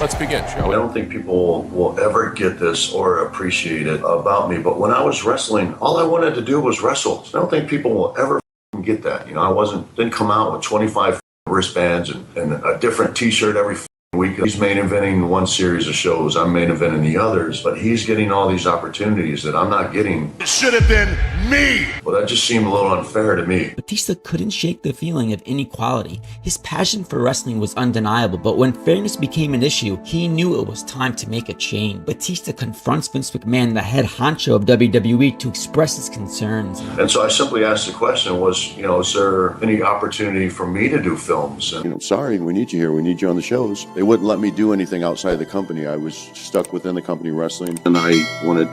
Let's begin, shall I we? don't think people will ever get this or appreciate it about me, but when I was wrestling, all I wanted to do was wrestle. I don't think people will ever get that. You know, didn't come out with 25 wristbands and a different t-shirt every week. He's main eventing one series of shows, I'm main eventing the others, but he's getting all these opportunities that I'm not getting. It should have been me! But that just seemed a little unfair to me. Batista couldn't shake the feeling of inequality. His passion for wrestling was undeniable, but when fairness became an issue, he knew it was time to make a change. Batista confronts Vince McMahon, the head honcho of WWE, to express his concerns. And so I simply asked the question is there any opportunity for me to do films? And sorry, we need you here. We need you on the shows. They wouldn't let me do anything outside the company. I was stuck within the company wrestling, and I wanted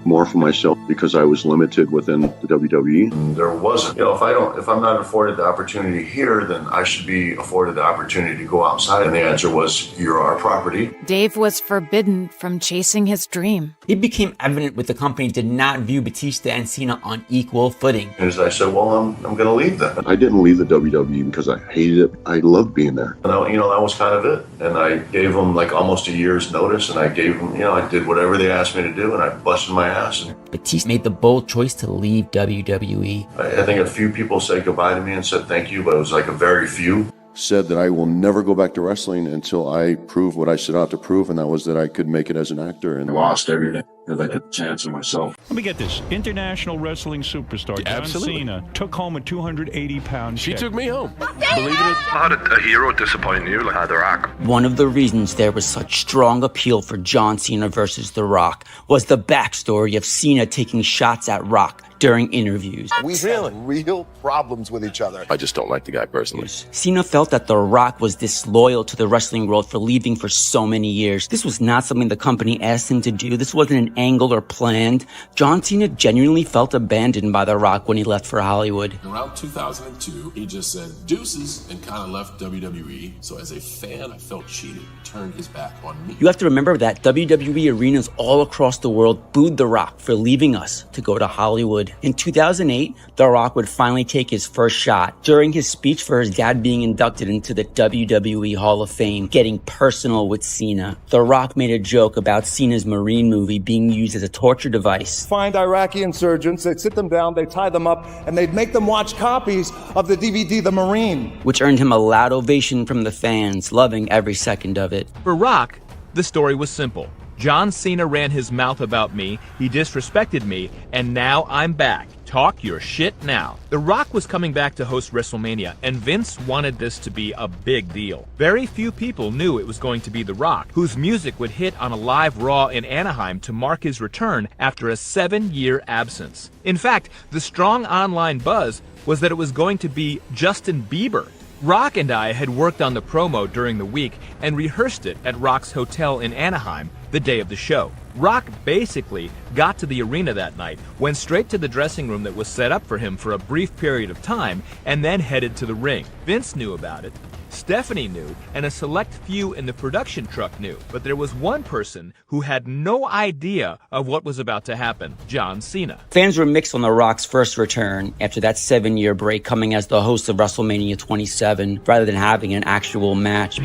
more for myself because I was limited within the WWE. There wasn't. If I'm not afforded the opportunity here, then I should be afforded the opportunity to go outside. And the answer was, you're our property. Dave was forbidden from chasing his dream. It became evident that the company did not view Batista and Cena on equal footing. And as I said, well, I'm going to leave then. I didn't leave the WWE because I hated it. I loved being there. And that was kind of it. And I gave them like almost a year's notice, and I gave them, I did whatever they asked me to do, and I busted my ass. Batista made the bold choice to leave WWE. I think a few people said goodbye to me and said thank you, but it was like a very few. Said that I will never go back to wrestling until I prove what I set out to prove, and that was that I could make it as an actor. And I lost everything because I took a chance on myself. Let me get this. International wrestling superstar John Cena took home a 280-pound She check. took me home. Believe it. How did a hero disappoint you like The Rock? One of the reasons there was such strong appeal for John Cena versus The Rock was the backstory of Cena taking shots at Rock during interviews. We had real problems with each other. I just don't like the guy personally. Cena felt that The Rock was disloyal to the wrestling world for leaving for so many years. This was not something the company asked him to do. This wasn't an angle or planned. John Cena genuinely felt abandoned by The Rock when he left for Hollywood. Around 2002, he just said deuces and kind of left WWE. So as a fan, I felt cheated, turned his back on me. You have to remember that WWE arenas all across the world booed The Rock for leaving us to go to Hollywood. In 2008, The Rock would finally take his first shot. During his speech for his dad being inducted into the WWE Hall of Fame, getting personal with Cena, The Rock made a joke about Cena's Marine movie being used as a torture device. Find Iraqi insurgents, they'd sit them down, they'd tie them up, and they'd make them watch copies of the DVD, The Marine. Which earned him a loud ovation from the fans, loving every second of it. For Rock, the story was simple. John Cena ran his mouth about me, he disrespected me, and now I'm back. Talk your shit now. The Rock was coming back to host WrestleMania, and Vince wanted this to be a big deal. Very few people knew it was going to be The Rock, whose music would hit on a live Raw in Anaheim to mark his return after a 7-year absence. In fact, the strong online buzz was that it was going to be Justin Bieber. Rock and I had worked on the promo during the week and rehearsed it at Rock's hotel in Anaheim the day of the show. Rock basically got to the arena that night, went straight to the dressing room that was set up for him for a brief period of time, and then headed to the ring. Vince knew about it. Stephanie knew, and a select few in the production truck knew, but there was one person who had no idea of what was about to happen: John Cena. Fans were mixed on The Rock's first return after that 7-year break, coming as the host of WrestleMania 27 rather than having an actual match.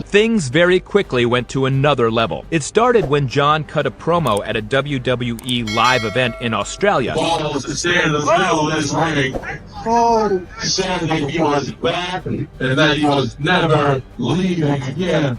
Things very quickly went to another level. It started when John cut a promo at a WWE live event in Australia. Said that he was back and that he was never leaving again.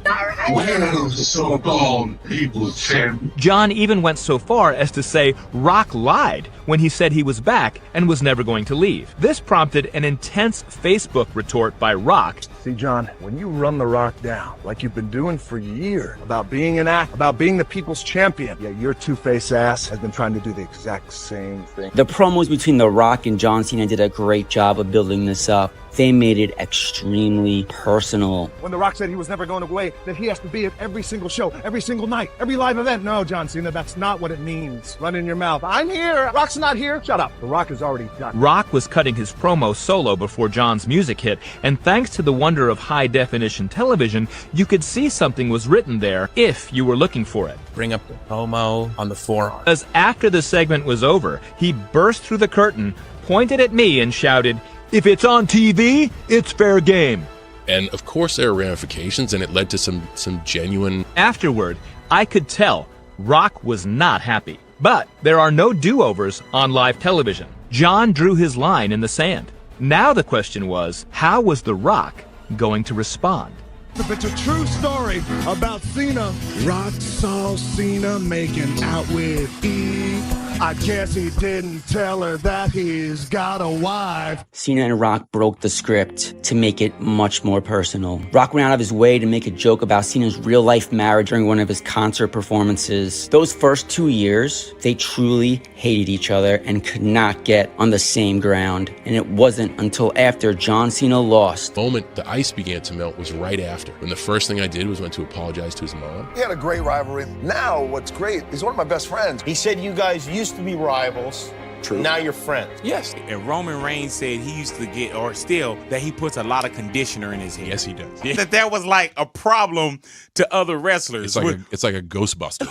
Where's the so-called people's champ? John even went so far as to say Rock lied when he said he was back and was never going to leave. This prompted an intense Facebook retort by Rock. See, John, when you run The Rock down, like you've been doing for years, about being an act, about being the people's champion, yeah, your two-faced ass has been trying to do the exact same thing. The promos between The Rock and John Cena did a great job of building this up. They made it extremely personal. When The Rock said he was never going away, that he has to be at every single show, every single night, every live event. No, John Cena, that's not what it means. Run in your mouth. I'm here. Rock's not here. Shut up. The Rock is already done. Rock was cutting his promo solo before John's music hit, and thanks to the wonder of high-definition television, you could see something was written there if you were looking for it. Bring up the promo on the forearm. As after the segment was over, he burst through the curtain, pointed at me, and shouted, "If it's on TV, it's fair game." And of course there are ramifications, and it led to some genuine... Afterward, I could tell Rock was not happy. But there are no do-overs on live television. John drew his line in the sand. Now the question was, how was The Rock going to respond? If it's a true story about Cena, Rock saw Cena making out with Eve. I guess he didn't tell her that he's got a wife. Cena and Rock broke the script to make it much more personal. Rock went out of his way to make a joke about Cena's real-life marriage during one of his concert performances. Those first 2 years, they truly hated each other and could not get on the same ground. And it wasn't until after John Cena lost. The moment the ice began to melt was right after. And the first thing I did was went to apologize to his mom. We had a great rivalry. Now, what's great, he's one of my best friends. He said you guys used to be rivals. True. Now you're friends. Yes. And Roman Reigns said he used to get, or still, that he puts a lot to conditioner in his hair. Yes, he does. That was like a problem to other wrestlers. It's like a Ghostbuster.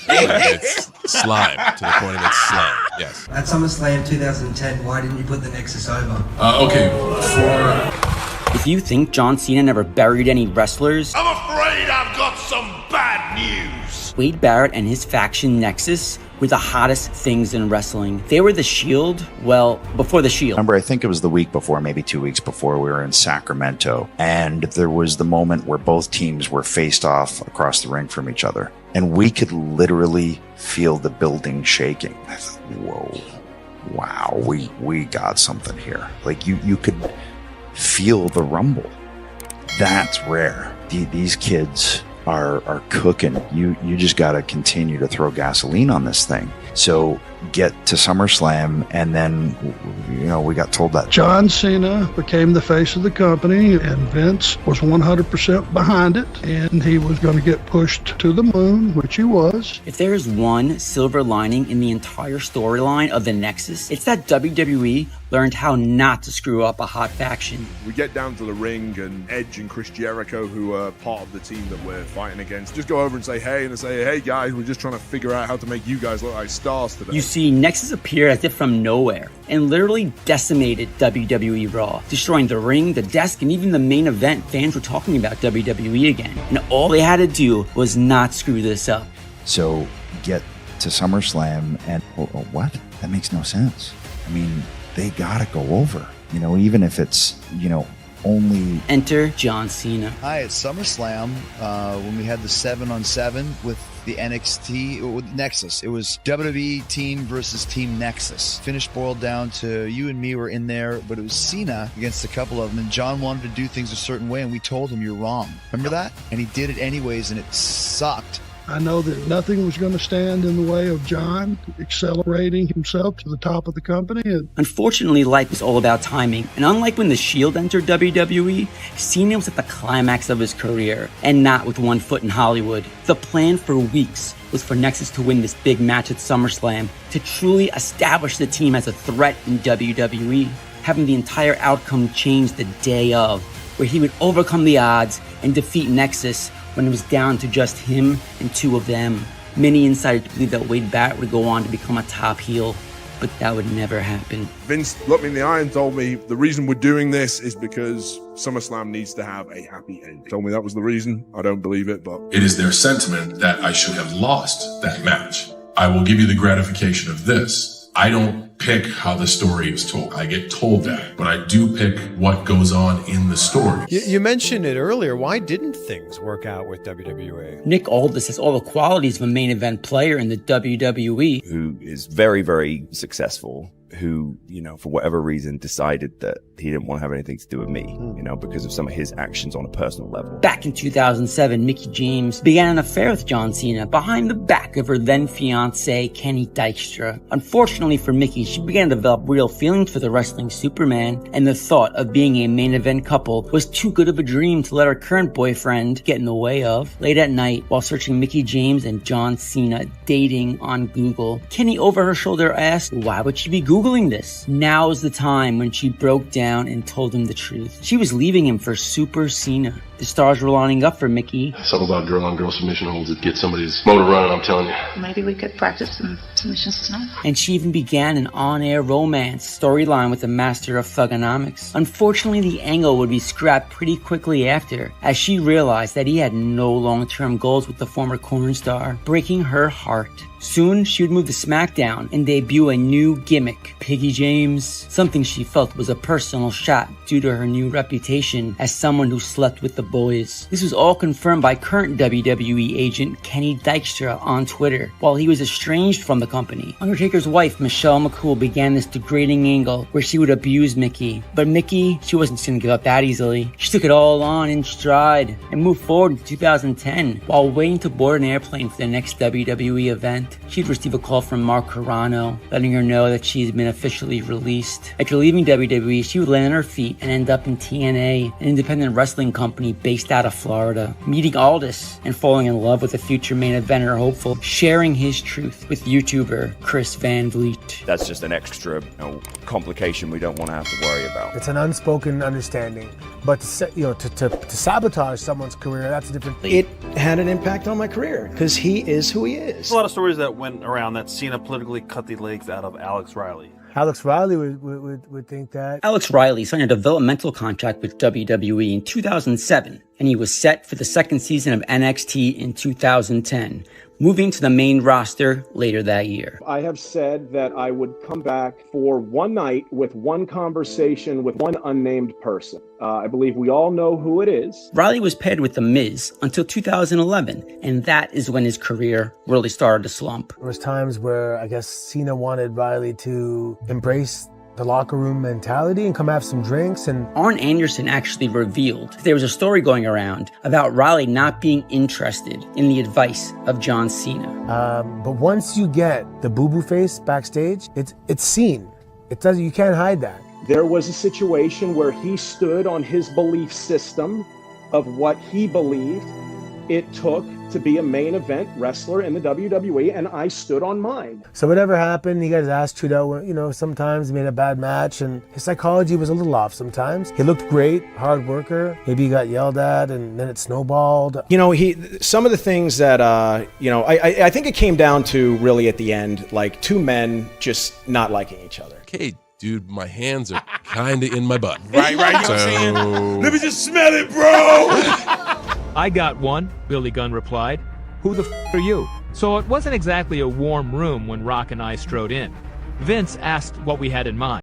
It's slime to the point of it's slime. Yes. At SummerSlam 2010, why didn't you put the Nexus over? If you think John Cena never buried any wrestlers, I'm afraid I've got some bad news. Wade Barrett and his faction Nexus were the hottest things in wrestling. They were the Shield, well, before the Shield. Remember, I think it was the week before, maybe 2 weeks before, we were in Sacramento, and there was the moment where both teams were faced off across the ring from each other, and we could literally feel the building shaking. I thought, whoa, wow, we got something here. Like, you could feel the rumble. That's rare. These kids are cooking. You just got to continue to throw gasoline on this thing. So get to SummerSlam, and then, we got told that John Cena became the face of the company, and Vince was 100% behind it, and he was going to get pushed to the moon, which he was. If there is one silver lining in the entire storyline of the Nexus, it's that WWE learned how not to screw up a hot faction. We get down to the ring, and Edge and Chris Jericho, who are part of the team that we're fighting against, just go over and say, hey guys, we're just trying to figure out how to make you guys look like stars today. You see Nexus appear as if from nowhere and literally decimated WWE Raw, destroying the ring, the desk, and even the main event. Fans were talking about WWE again, and all they had to do was not screw this up. So get to SummerSlam, and what? That makes no sense. I mean, they gotta go over, even if it's, only... Enter John Cena. Hi, it's SummerSlam, when we had the 7-on-7 with the NXT with Nexus. It was WWE team versus Team Nexus. Finish boiled down to you and me were in there, but it was Cena against a couple of them, and John wanted to do things a certain way, and we told him, you're wrong. Remember that? And he did it anyways, and it sucked. I know that nothing was going to stand in the way of John accelerating himself to the top of the company. Unfortunately, life is all about timing. And unlike when The Shield entered WWE, Cena was at the climax of his career and not with one foot in Hollywood. The plan for weeks was for Nexus to win this big match at SummerSlam to truly establish the team as a threat in WWE, having the entire outcome change the day of, where he would overcome the odds and defeat Nexus when it was down to just him and two of them. Many insiders believe that Wade Barrett would go on to become a top heel, but that would never happen. Vince looked me in the eye and told me the reason we're doing this is because SummerSlam needs to have a happy ending. Told me that was the reason. I don't believe it, but... It is their sentiment that I should have lost that match. I will give you the gratification of this. I don't pick how the story is told. I get told that, but I do pick what goes on in the story. You mentioned it earlier. Why didn't things work out with WWE? Nick Aldis has all the qualities of a main event player in the WWE. Who is very, very successful, who, for whatever reason decided that he didn't want to have anything to do with me, because of some of his actions on a personal level. Back in 2007, Mickie James began an affair with John Cena behind the back of her then fiance, Kenny Dykstra. Unfortunately for Mickie, she began to develop real feelings for the wrestling Superman, and the thought of being a main event couple was too good of a dream to let her current boyfriend get in the way of. Late at night, while searching Mickie James and John Cena dating on Google, Kenny over her shoulder asked, why would she be Googling Googling this, now's the time when she broke down and told him the truth. She was leaving him for Super Cena. The stars were lining up for Mickey. Something about girl-on-girl submission holds that get somebody's motor running, I'm telling you. Maybe we could practice some submissions tonight. And she even began an on-air romance storyline with the master of thugonomics. Unfortunately, the angle would be scrapped pretty quickly after, as she realized that he had no long-term goals with the former corn star, breaking her heart. Soon, she would move to SmackDown and debut a new gimmick, Piggy James, something she felt was a personal shot due to her new reputation as someone who slept with the boys. This was all confirmed by current WWE agent Kenny Dykstra on Twitter. While he was estranged from the company, Undertaker's wife Michelle McCool began this degrading angle where she would abuse Mickey. But Mickey, she wasn't just going to give up that easily. She took it all on in stride and moved forward in 2010. While waiting to board an airplane for the next WWE event, she'd receive a call from Mark Carrano, letting her know that she's been officially released. After leaving WWE, she would land on her feet and end up in TNA, an independent wrestling company based out of Florida, meeting Aldis and falling in love with a future main eventer hopeful, sharing his truth with YouTuber Chris Van Vliet. That's just an extra, complication we don't want to have to worry about. It's an unspoken understanding, but to sabotage someone's career, that's a different thing. It had an impact on my career because he is who he is. There's a lot of stories that went around that Cena politically cut the legs out of Alex Riley. Alex Riley would think that. Alex Riley signed a developmental contract with WWE in 2007, and he was set for the second season of NXT in 2010, moving to the main roster later that year. I have said that I would come back for one night with one conversation with one unnamed person. I believe we all know who it is. Riley was paired with The Miz until 2011, and that is when his career really started to slump. There was times where I guess Cena wanted Riley to embrace the locker room mentality and come have some drinks. And Arn Anderson actually revealed that there was a story going around about Riley not being interested in the advice of John Cena. But once you get the boo-boo face backstage, it's seen. You can't hide that. There was a situation where he stood on his belief system of what he believed it took to be a main event wrestler in the WWE, and I stood on mine. So whatever happened, he got his ass chewed out. Sometimes he made a bad match, and his psychology was a little off sometimes. He looked great, hard worker. Maybe he got yelled at, and then it snowballed. Some of the things that, I think it came down to really at the end, like two men just not liking each other. Okay, dude, my hands are kind of in my butt. Right, you know what I'm saying? Let me just smell it, bro! I got one, Billy Gunn replied. Who the f*** are you? So it wasn't exactly a warm room when Rock and I strode in. Vince asked what we had in mind.